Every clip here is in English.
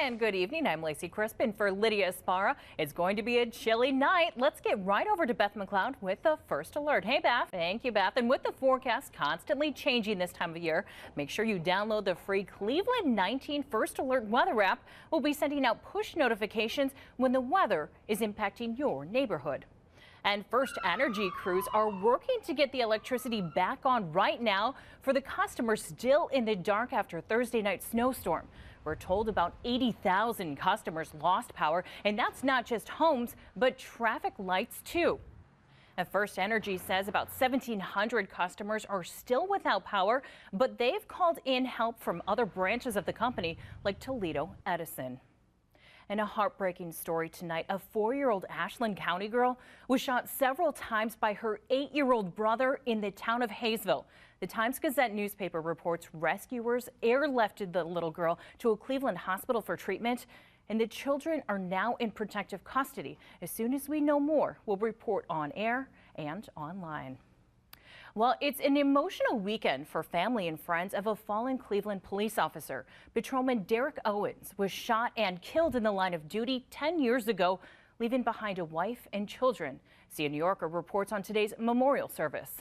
And good evening. I'm Lacey Crispin for Lydia Esparra. It's going to be a chilly night. Let's get right over to Beth McLeod with the first alert. Hey, Beth. Thank you, Beth. And with the forecast constantly changing this time of year, make sure you download the free Cleveland 19 First Alert weather app. We'll be sending out push notifications when the weather is impacting your neighborhood. And First Energy crews are working to get the electricity back on right now for the customers still in the dark after Thursday night snowstorm. We're told about 80,000 customers lost power, and that's not just homes, but traffic lights too. And First Energy says about 1,700 customers are still without power, but they've called in help from other branches of the company like Toledo Edison. And a heartbreaking story tonight. A 4-year-old Ashland County girl was shot several times by her 8-year-old brother in the town of Hayesville. The Times-Gazette newspaper reports rescuers airlifted the little girl to a Cleveland hospital for treatment, and the children are now in protective custody. As soon as we know more, we'll report on air and online. Well, it's an emotional weekend for family and friends of a fallen Cleveland police officer. Patrolman Derek Owens was shot and killed in the line of duty 10 years ago, leaving behind a wife and children. Sia New Yorker reports on today's memorial service.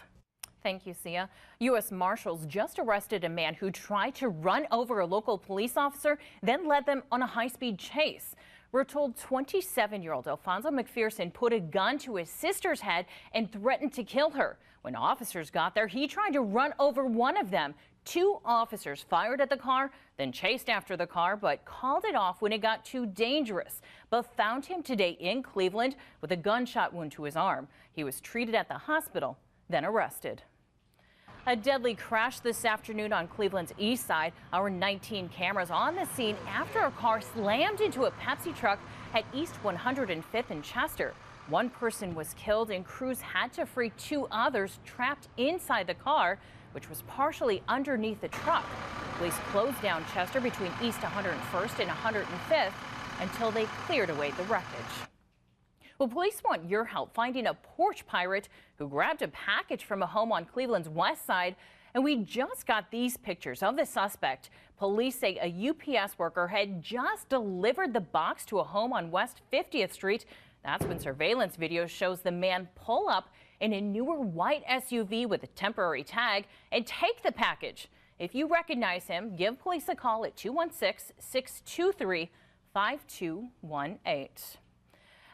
Thank you, Sia. U.S. Marshals just arrested a man who tried to run over a local police officer, then led them on a high-speed chase. We're told 27-year-old Alfonso McPherson put a gun to his sister's head and threatened to kill her. When officers got there, he tried to run over one of them. 2 officers fired at the car, then chased after the car, but called it off when it got too dangerous. But found him today in Cleveland with a gunshot wound to his arm. He was treated at the hospital, then arrested. A deadly crash this afternoon on Cleveland's east side. Our 19 cameras on the scene after a car slammed into a Pepsi truck at East 105th and Chester. 1 person was killed and crews had to free 2 others trapped inside the car, which was partially underneath the truck. Police closed down Chester between East 101st and 105th until they cleared away the wreckage. Well, police want your help finding a porch pirate who grabbed a package from a home on Cleveland's west side. And we just got these pictures of the suspect. Police say a UPS worker had just delivered the box to a home on West 50th Street. That's when surveillance video shows the man pull up in a newer white SUV with a temporary tag and take the package. If you recognize him, give police a call at 216-623-5218.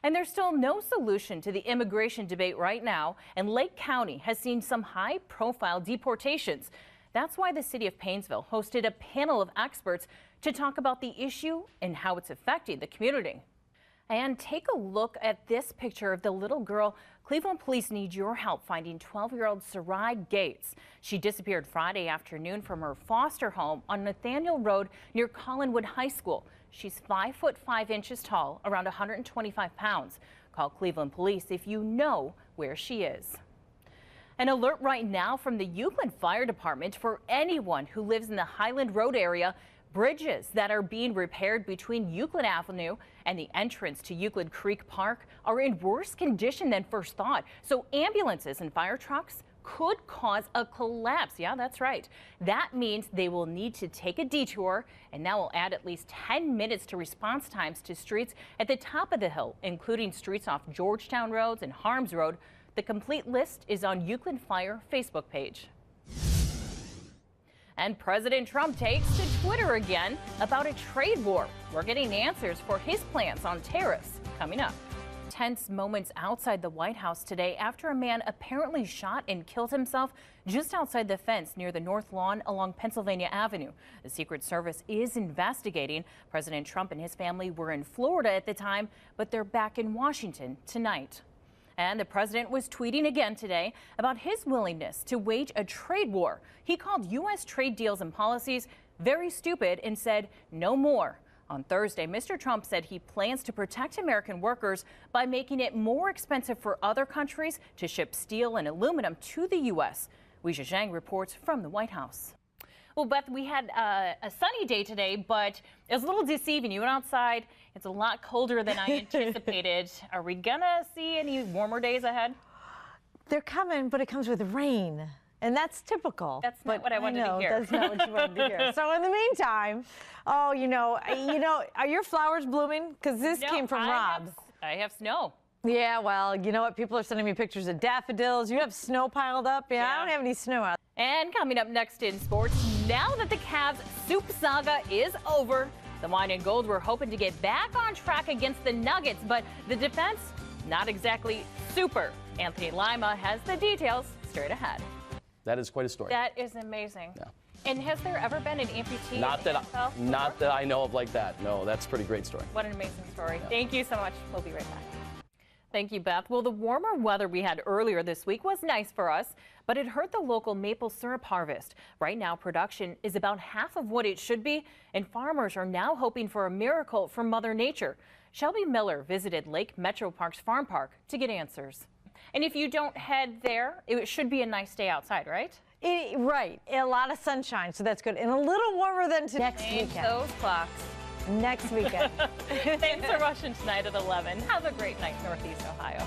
And there's still no solution to the immigration debate right now, and Lake County has seen some high-profile deportations. That's why the city of Painesville hosted a panel of experts to talk about the issue and how it's affecting the community. And take a look at this picture of the little girl. Cleveland police need your help finding 12-year-old Sarai Gates. She disappeared Friday afternoon from her foster home on Nathaniel Road near Collinwood High School. She's 5'5" tall, around 125 pounds. Call Cleveland police if you know where she is. An alert right now from the Euclid Fire Department for anyone who lives in the Highland Road area. Bridges that are being repaired between Euclid Avenue and the entrance to Euclid Creek Park are in worse condition than first thought. So ambulances and fire trucks could cause a collapse. Yeah, that's right. That means they will need to take a detour, and that will add at least 10 minutes to response times to streets at the top of the hill, including streets off Georgetown Roads and Harms Road. The complete list is on Euclid Fire Facebook page. And President Trump takes to Twitter again about a trade war. We're getting answers for his plans on tariffs coming up. Tense moments outside the White House today after a man apparently shot and killed himself just outside the fence near the North Lawn along Pennsylvania Avenue. The Secret Service is investigating. President Trump and his family were in Florida at the time, but they're back in Washington tonight. And the president was tweeting again today about his willingness to wage a trade war. He called U.S. trade deals and policies very stupid and said no more. On Thursday, Mr. Trump said he plans to protect American workers by making it more expensive for other countries to ship steel and aluminum to the U.S. Weijia Zhang reports from the White House. Well, Beth, we had a sunny day today, but it was a little deceiving. You went outside. It's a lot colder than I anticipated. Are we going to see any warmer days ahead? They're coming, but it comes with rain. And that's typical. That's not what I wanted to hear. That's not what you wanted to hear. So in the meantime, are your flowers blooming? Because this came from Rob. I have snow. Yeah, well, you know what? People are sending me pictures of daffodils. You have snow piled up? Yeah, I don't have any snow out. And coming up next in sports, now that the Cavs soup saga is over, the Wine and Gold were hoping to get back on track against the Nuggets, but the defense, not exactly super. Anthony Lima has the details straight ahead. That is quite a story. That is amazing. Yeah. And has there ever been an amputee? Not that I know of like that. No, that's a pretty great story. What an amazing story. Yeah. Thank you so much. We'll be right back. Thank you, Beth. Well, the warmer weather we had earlier this week was nice for us, but it hurt the local maple syrup harvest. Right now, production is about half of what it should be, and farmers are now hoping for a miracle from Mother Nature. Shelby Miller visited Lake Metro Park's farm park to get answers. And if you don't head there, it should be a nice day outside, right? Right. A lot of sunshine, so that's good. And a little warmer than next weekend. Those clocks. Next weekend. Thanks for watching tonight at 11. Have a great night, Northeast Ohio.